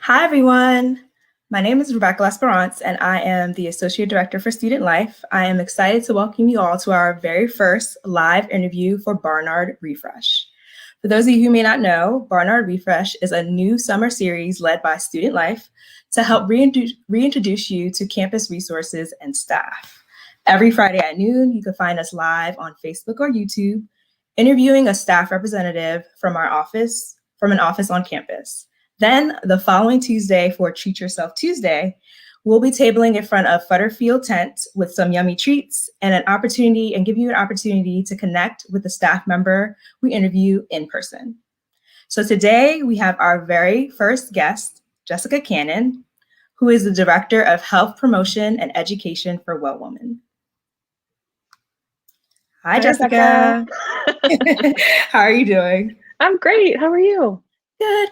Hi, everyone. My name is Rebecca Lesperance, and I am the Associate Director for Student Life. I am excited to welcome you all to our very first live interview for Barnard Refresh. For those of you who may not know, Barnard Refresh is a new summer series led by Student Life to help reintroduce you to campus resources and staff. Every Friday at noon, you can find us live on Facebook or YouTube, interviewing a staff representative from an office on campus. Then the following Tuesday for Treat Yourself Tuesday, we'll be tabling in front of Futterfield Tent with some yummy treats and give you an opportunity to connect with the staff member we interview in person. So today we have our very first guest, Jessica Cannon, who is the Director of Health Promotion and Education for Well Woman. Hi, Jessica. How are you doing? I'm great. How are you?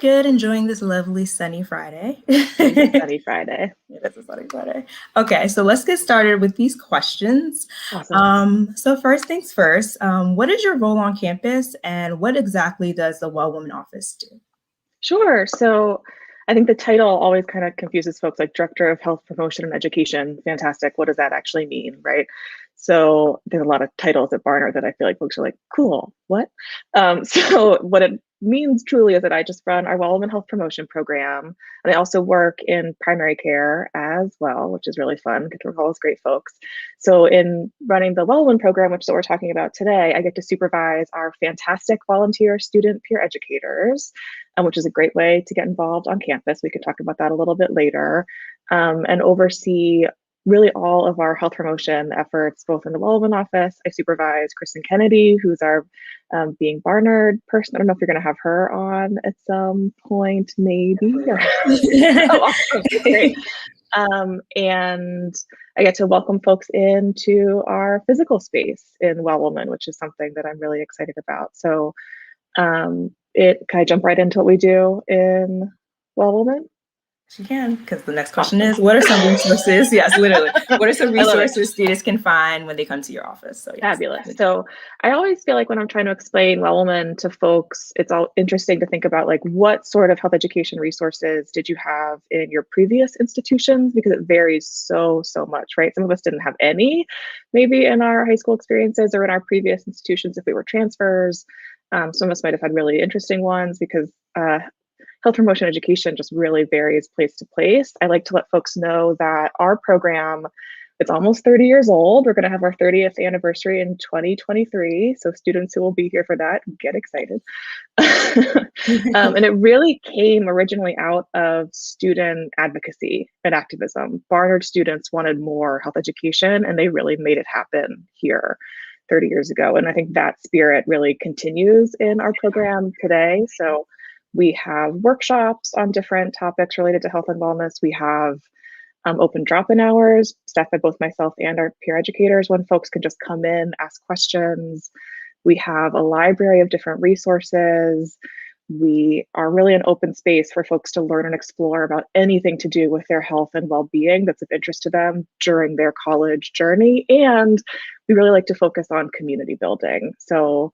Good. Enjoying this lovely sunny Friday. Sunny Friday. It is a sunny Friday. Okay, so let's get started with these questions. Awesome. So first things first, what is your role on campus and what exactly does the Well Woman office do? Sure. So I think the title always kind of confuses folks, like Director of Health Promotion and Education. Fantastic. What does that actually mean, right? So there's a lot of titles at Barnard that I feel like folks are like, cool, what? So what it means truly is that I just run our Well Woman Health Promotion program. And I also work in primary care as well, which is really fun. Get to work with all those great folks. So in running the Well Woman program, which is what we're talking about today, I get to supervise our fantastic volunteer student peer educators, which is a great way to get involved on campus. We could talk about that a little bit later, and oversee really all of our health promotion efforts, both in the Well Woman office. I supervise Kristen Kennedy, who's our being Barnard person. I don't know if you're going to have her on at some point, maybe. Oh, awesome. Great. And I get to welcome folks into our physical space in Well Woman, which is something that I'm really excited about. So can I jump right into what we do in Well Woman? She can, because the next question is, what are some resources? Yes, literally. What are some resources students can find when they come to your office? So yes. Fabulous. So I always feel like when I'm trying to explain Well Woman to folks, it's all interesting to think about like what sort of health education resources did you have in your previous institutions, because it varies so much, right? Some of us didn't have any, maybe in our high school experiences or in our previous institutions if we were transfers. Some of us might have had really interesting ones because health promotion education just really varies place to place. I like to let folks know that our program, it's almost 30 years old. We're going to have our 30th anniversary in 2023. So students who will be here for that, get excited. And it really came originally out of student advocacy and activism. Barnard students wanted more health education, and they really made it happen here 30 years ago. And I think that spirit really continues in our program today. So we have workshops on different topics related to health and wellness. We have open drop-in hours, staffed by both myself and our peer educators, when folks can just come in, ask questions. We have a library of different resources. We are really an open space for folks to learn and explore about anything to do with their health and well-being that's of interest to them during their college journey. And we really like to focus on community building. So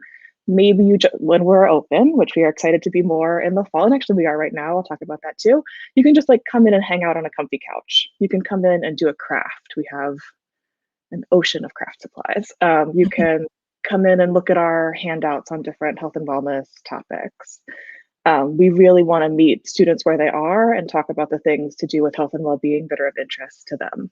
maybe when we're open, which we are excited to be more in the fall, and actually we are right now, I'll talk about that too, you can just like come in and hang out on a comfy couch. You can come in and do a craft. We have an ocean of craft supplies. You can come in and look at our handouts on different health and wellness topics. We really want to meet students where they are and talk about the things to do with health and well-being that are of interest to them.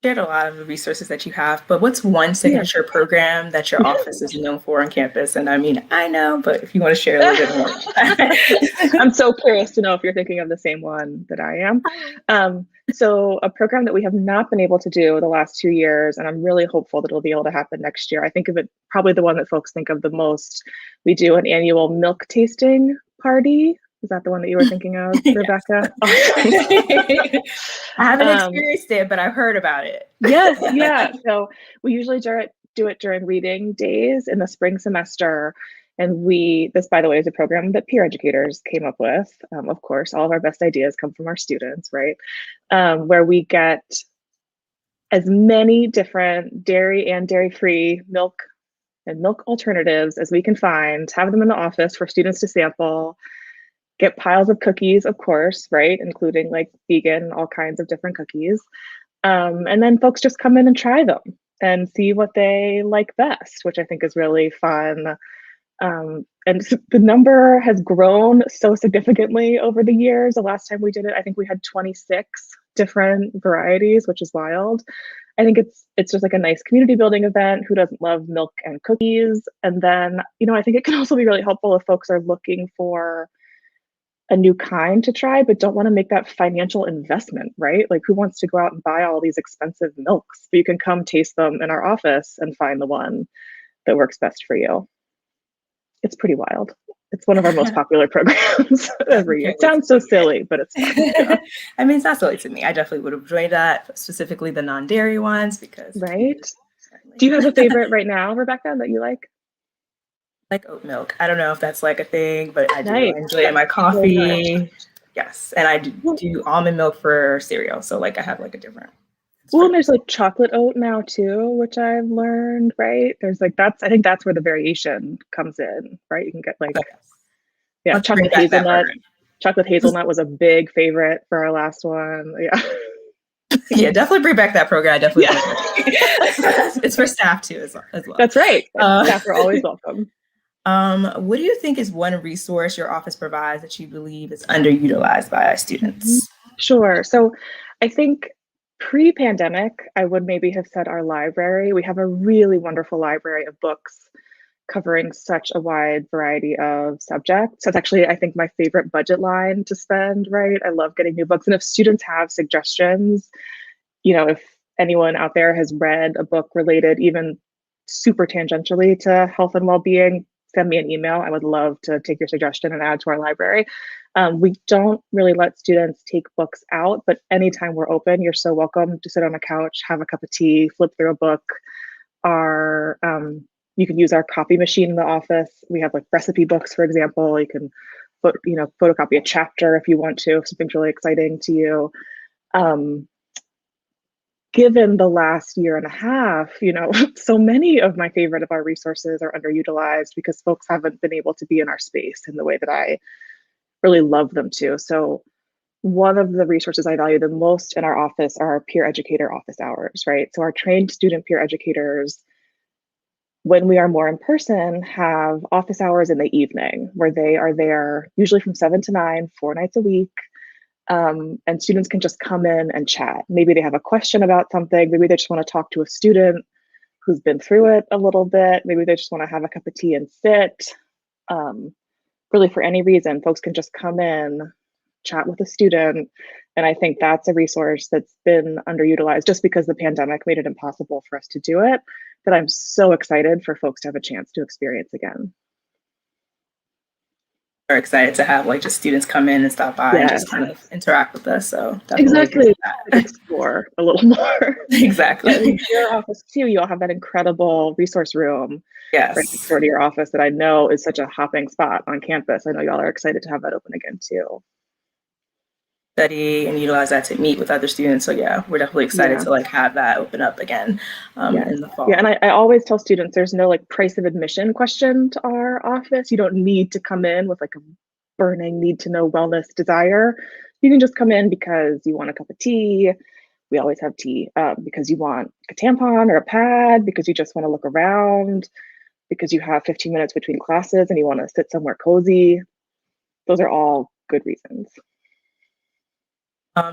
Shared a lot of the resources that you have, but what's one signature program that your office is known for on campus? And I mean, I know, but if you want to share a little bit more. I'm so curious to know if you're thinking of the same one that I am. So a program that we have not been able to do the last 2 years, and I'm really hopeful that it'll be able to happen next year. I think of it probably the one that folks think of the most. We do an annual milk tasting party. Is that the one that you were thinking of, Rebecca? I haven't experienced it, but I've heard about it. Yes, yeah. So we usually do it during reading days in the spring semester. And this, by the way, is a program that peer educators came up with. Of course, all of our best ideas come from our students, right? Where we get as many different dairy and dairy-free milk and milk alternatives as we can find, have them in the office for students to sample, get piles of cookies, of course, right? Including like vegan, all kinds of different cookies. And then folks just come in and try them and see what they like best, which I think is really fun. And the number has grown so significantly over the years. The last time we did it, I think we had 26 different varieties, which is wild. I think it's just like a nice community building event. Who doesn't love milk and cookies? And then, I think it can also be really helpful if folks are looking for a new kind to try, but don't want to make that financial investment, right? Like, who wants to go out and buy all these expensive milks? But you can come taste them in our office and find the one that works best for you. It's pretty wild. It's one of our most popular programs every year. It sounds so silly, but it's fun. Yeah. I mean, it's not silly to me. I definitely would have enjoyed that, specifically the non-dairy ones, because right. Do you have a favorite right now, Rebecca, that you like? Like oat milk. I don't know if that's like a thing, but I do enjoy it in my coffee. Yes, and I do almond milk for cereal. So like I have like a different. Well, and there's like chocolate oat now too, which I've learned, right? There's like I think that's where the variation comes in, right? You can get like, yeah, chocolate hazelnut. Chocolate hazelnut was a big favorite for our last one. Yeah. Yeah, definitely bring back that program. I definitely it's for staff too as well. That's right. Staff are always welcome. What do you think is one resource your office provides that you believe is underutilized by students? Sure. So I think pre-pandemic, I would maybe have said our library. We have a really wonderful library of books covering such a wide variety of subjects. That's actually, I think, my favorite budget line to spend, right? I love getting new books. And if students have suggestions, if anyone out there has read a book related even super tangentially to health and well-being, send me an email. I would love to take your suggestion and add to our library. We don't really let students take books out, but anytime we're open, you're so welcome to sit on a couch, have a cup of tea, flip through a book. You can use our copy machine in the office. We have like recipe books, for example. You can photocopy a chapter if you want to, if something's really exciting to you. Given the last year and a half, so many of my favorite of our resources are underutilized because folks haven't been able to be in our space in the way that I really love them to. So one of the resources I value the most in our office are our peer educator office hours, right? So our trained student peer educators, when we are more in person, have office hours in the evening where they are there usually from 7 to 9, 4 nights a week. And students can just come in and chat. Maybe they have a question about something. Maybe they just want to talk to a student who's been through it a little bit. Maybe they just want to have a cup of tea and sit. Really, for any reason, folks can just come in, chat with a student. And I think that's a resource that's been underutilized just because the pandemic made it impossible for us to do it. But I'm so excited for folks to have a chance to experience again. We're excited to have like just students come in and stop by and just kind of interact with us. So exactly, explore a little more. Exactly. In your office too, you all have that incredible resource room. Yes. Right next door to your office that I know is such a hopping spot on campus. I know y'all are excited to have that open again too. Study and utilize that to meet with other students. So yeah, we're definitely excited to like have that open up again in the fall. Yeah, and I always tell students there's no like price of admission question to our office. You don't need to come in with like a burning need to know wellness desire. You can just come in because you want a cup of tea. We always have tea because you want a tampon or a pad, because you just want to look around, because you have 15 minutes between classes and you want to sit somewhere cozy. Those are all good reasons.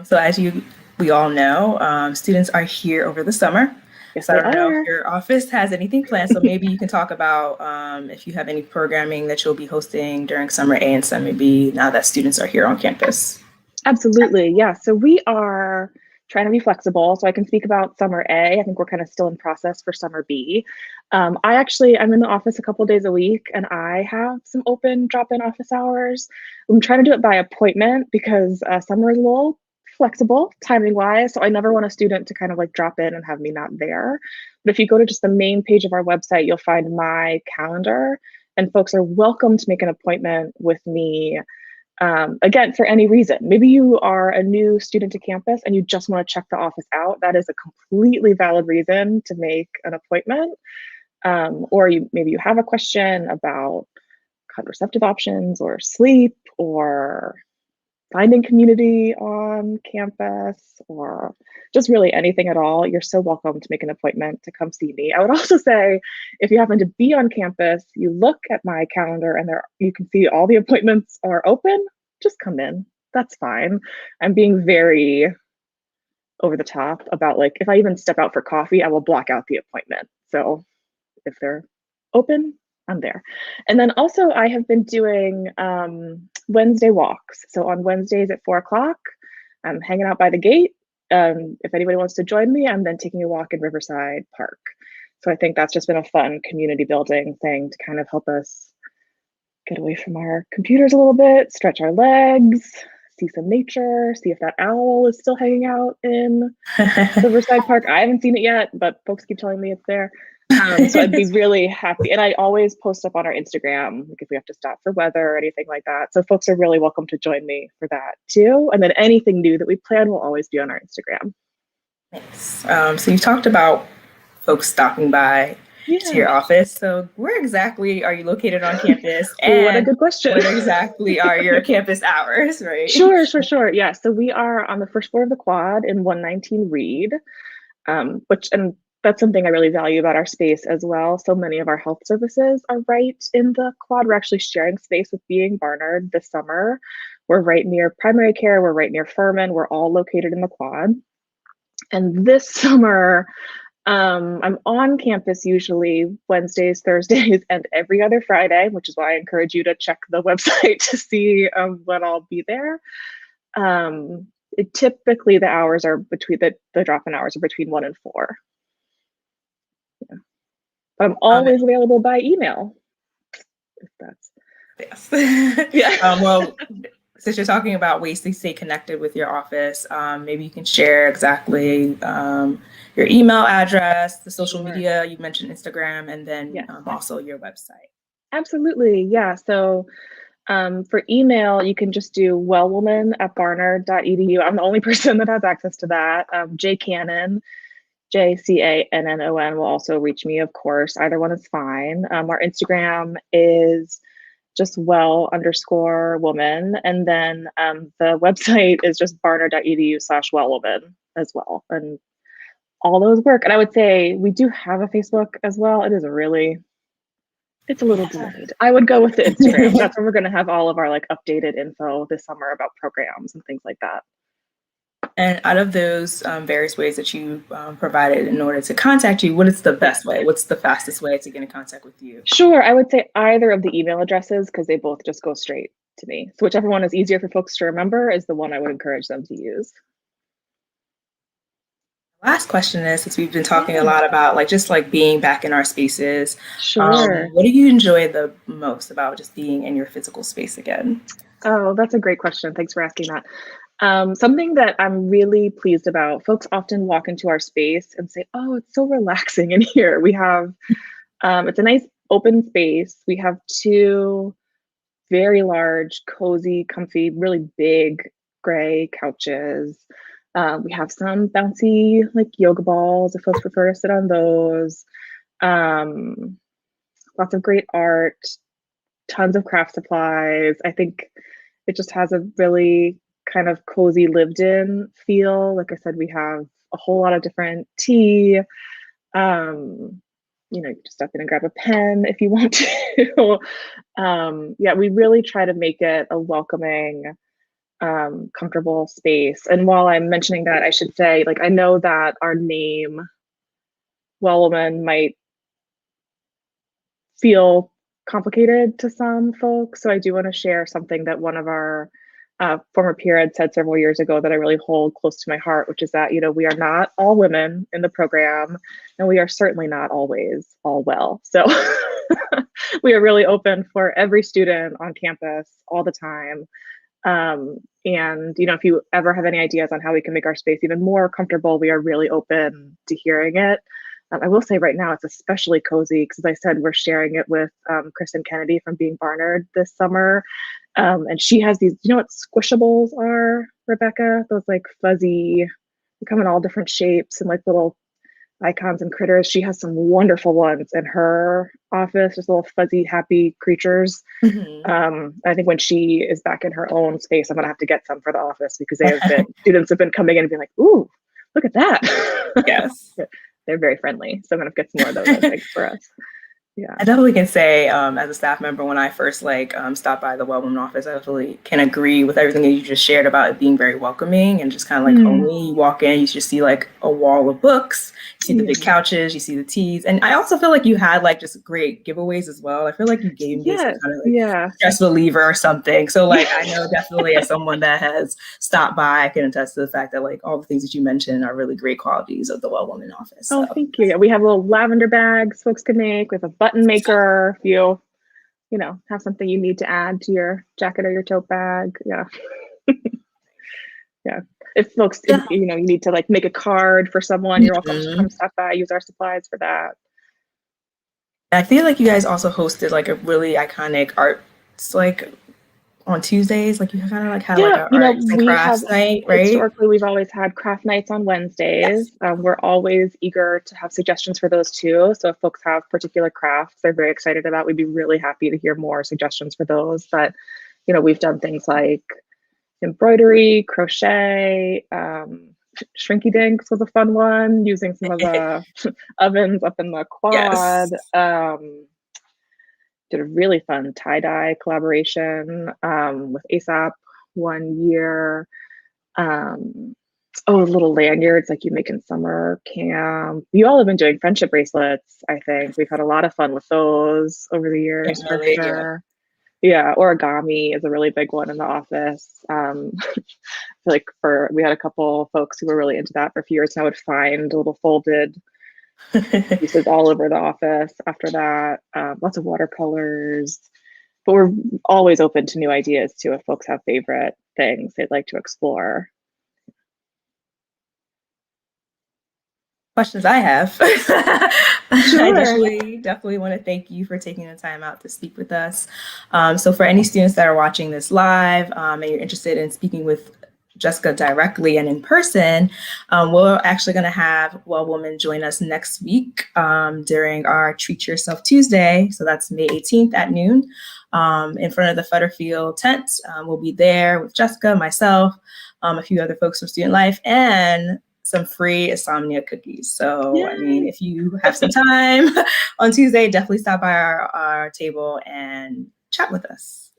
So as we all know, students are here over the summer. Yes, so I don't know if your office has anything planned. So maybe you can talk about if you have any programming that you'll be hosting during summer A and summer B now that students are here on campus. Absolutely. Yeah. So we are trying to be flexible. So I can speak about summer A. I think we're kind of still in process for summer B. I'm in the office a couple of days a week and I have some open drop-in office hours. I'm trying to do it by appointment because summer is a little flexible timing wise. So I never want a student to kind of like drop in and have me not there. But if you go to just the main page of our website, you'll find my calendar and folks are welcome to make an appointment with me. Again, for any reason. Maybe you are a new student to campus and you just want to check the office out. That is a completely valid reason to make an appointment. Or maybe you have a question about contraceptive options or sleep or finding community on campus or just really anything at all, you're so welcome to make an appointment to come see me. I would also say if you happen to be on campus, you look at my calendar and there you can see all the appointments are open, just come in. That's fine. I'm being very over the top about like if I even step out for coffee, I will block out the appointment. So if they're open, I'm there. And then also I have been doing Wednesday walks. So on Wednesdays at 4 o'clock, I'm hanging out by the gate. If anybody wants to join me, I'm then taking a walk in Riverside Park. So I think that's just been a fun community building thing to kind of help us get away from our computers a little bit, stretch our legs, see some nature, see if that owl is still hanging out in Riverside Park. I haven't seen it yet, but folks keep telling me it's there. So I'd be really happy. And I always post up on our Instagram, like if we have to stop for weather or anything like that. So folks are really welcome to join me for that too. And then anything new that we plan will always be on our Instagram. Nice. So you talked about folks stopping by to your office. So where exactly are you located on campus? And what a good question. What exactly are your campus hours, right? Sure. Yeah. So we are on the first floor of the quad in 119 Reed, and that's something I really value about our space as well. So many of our health services are right in the quad. We're actually sharing space with Being Barnard this summer. We're right near primary care. We're right near Furman. We're all located in the quad. And this summer, I'm on campus usually Wednesdays, Thursdays, and every other Friday, which is why I encourage you to check the website to see when I'll be there. Typically the hours are between the drop-in hours are between 1 and 4. Yeah. But I'm always available by email. If that's yes. yeah. Well, since you're talking about ways to stay connected with your office, maybe you can share exactly your email address, the social media. You mentioned Instagram, and then also your website. Absolutely. Yeah. So for email, you can just do wellwoman@barnard.edu. I'm the only person that has access to that. J Cannon, JCANNON will also reach me, of course. Either one is fine. Our Instagram is just well_woman. And then the website is just barnard.edu/wellwoman as well. And all those work. And I would say we do have a Facebook as well. It's a little delayed. I would go with the Instagram. That's where we're going to have all of our like updated info this summer about programs and things like that. And out of those various ways that you provided in order to contact you, what is the best way? What's the fastest way to get in contact with you? Sure. I would say either of the email addresses because they both just go straight to me. So whichever one is easier for folks to remember is the one I would encourage them to use. Last question is, since we've been talking a lot about just being back in our spaces, sure. What do you enjoy the most about just being in your physical space again? Oh, that's a great question. Thanks for asking that. Something that I'm really pleased about, folks often walk into our space and say, oh, it's so relaxing in here. We have, it's a nice open space. We have 2 very large, cozy, comfy, really big gray couches. We have some bouncy yoga balls if folks prefer to sit on those. Lots of great art, tons of craft supplies. I think it just has a really kind of cozy lived in feel. Like I said, we have a whole lot of different tea. You can just step in and grab a pen if you want to. Yeah, we really try to make it a welcoming, comfortable space. And while I'm mentioning that, I should say, I know that our name, Well Woman, might feel complicated to some folks. So I do want to share something that one of our former peer had said several years ago that I really hold close to my heart, which is that, we are not all women in the program, and we are certainly not always all well. So we are really open for every student on campus all the time. And, if you ever have any ideas on how we can make our space even more comfortable, we are really open to hearing it. I will say right now it's especially cozy because, as I said, we're sharing it with Kristen Kennedy from Being Barnard this summer. And she has these, you know what squishables are, Rebecca? Those fuzzy, they come in all different shapes and little icons and critters. She has some wonderful ones in her office, just little fuzzy, happy creatures. I think when she is back in her own space, I'm gonna have to get some for the office because students have been coming in and being like, "Ooh, look at that!" Yes. They're very friendly, so I'm gonna get some more of those, I think, for us. Yeah. I definitely can say, as a staff member, when I first stopped by the Well Woman office, I definitely can agree with everything that you just shared about it being very welcoming and just kind of like homey. You walk in, you just see like a wall of books, you see the big couches, you see the teas, and I also feel like you had like just great giveaways as well. I feel like you gave me some kind of like stress reliever or something. So like I know definitely as someone that has stopped by, I can attest to the fact that like all the things that you mentioned are really great qualities of the Well Woman office. Oh, thank you. Yeah, we have little lavender bags folks can make with a button maker if you have something you need to add to your jacket or your tote bag. Yeah. Yeah. If folks, you need to like make a card for someone, you're welcome to come stop by, use our supplies for that. I feel like you guys also hosted like a really iconic arts like on Tuesdays, like you kind of like had like an arts and crafts night, right? Historically, we've always had craft nights on Wednesdays. Yes. We're always eager to have suggestions for those too. So if folks have particular crafts they're very excited about, we'd be really happy to hear more suggestions for those. But, we've done things like embroidery, crochet, Shrinky Dinks was a fun one, using some of the ovens up in the quad. Yes. Did a really fun tie-dye collaboration with ASAP one year. Little lanyards like you make in summer camp. You all have been doing friendship bracelets, I think. We've had a lot of fun with those over the years for sure. Yeah, origami is a really big one in the office. Like we had a couple folks who were really into that for a few years, and I would find little folded pieces all over the office after that. Lots of watercolors, but we're always open to new ideas too if folks have favorite things they'd like to explore. Questions I have. Sure. I definitely want to thank you for taking the time out to speak with us. So for any students that are watching this live and you're interested in speaking with Jessica directly and in person, we're actually going to have Well Woman join us next week during our Treat Yourself Tuesday. So that's May 18th at noon in front of the Futterfield tent. We'll be there with Jessica, myself, a few other folks from Student Life, and some free insomnia cookies. So, yay. I mean, if you have some time on Tuesday, definitely stop by our table and chat with us.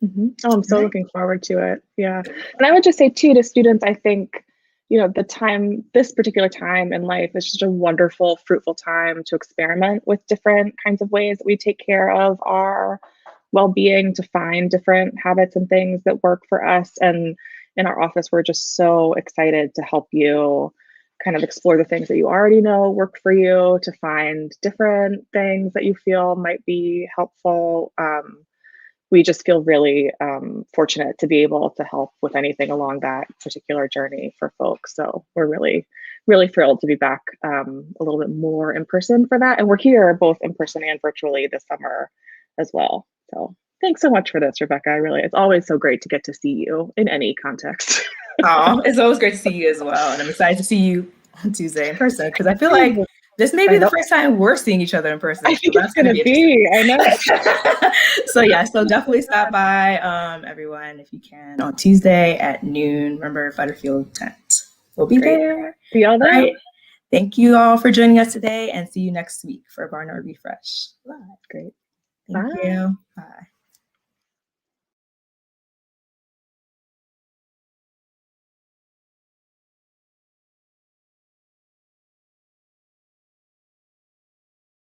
Oh, I'm so looking forward to it. Yeah. And I would just say too, to students, I think, this particular time in life is just a wonderful, fruitful time to experiment with different kinds of ways that we take care of our well-being, to find different habits and things that work for us. And in our office, we're just so excited to help you kind of explore the things that you already know work for you, to find different things that you feel might be helpful. We just feel really fortunate to be able to help with anything along that particular journey for folks. So we're really, really thrilled to be back a little bit more in person for that. And we're here both in person and virtually this summer as well. So thanks so much for this, Rebecca. It's always so great to get to see you in any context. Oh, it's always great to see you as well. And I'm excited to see you on Tuesday in person because I feel like this may be the first time we're seeing each other in person. I think it's going to be. I know. So definitely stop by, everyone, if you can, on Tuesday at noon. Remember, Futterfield tent. We'll be there. See y'all there. Right. Thank you all for joining us today, and see you next week for Barnard Refresh Live. Great. Thank you. Bye.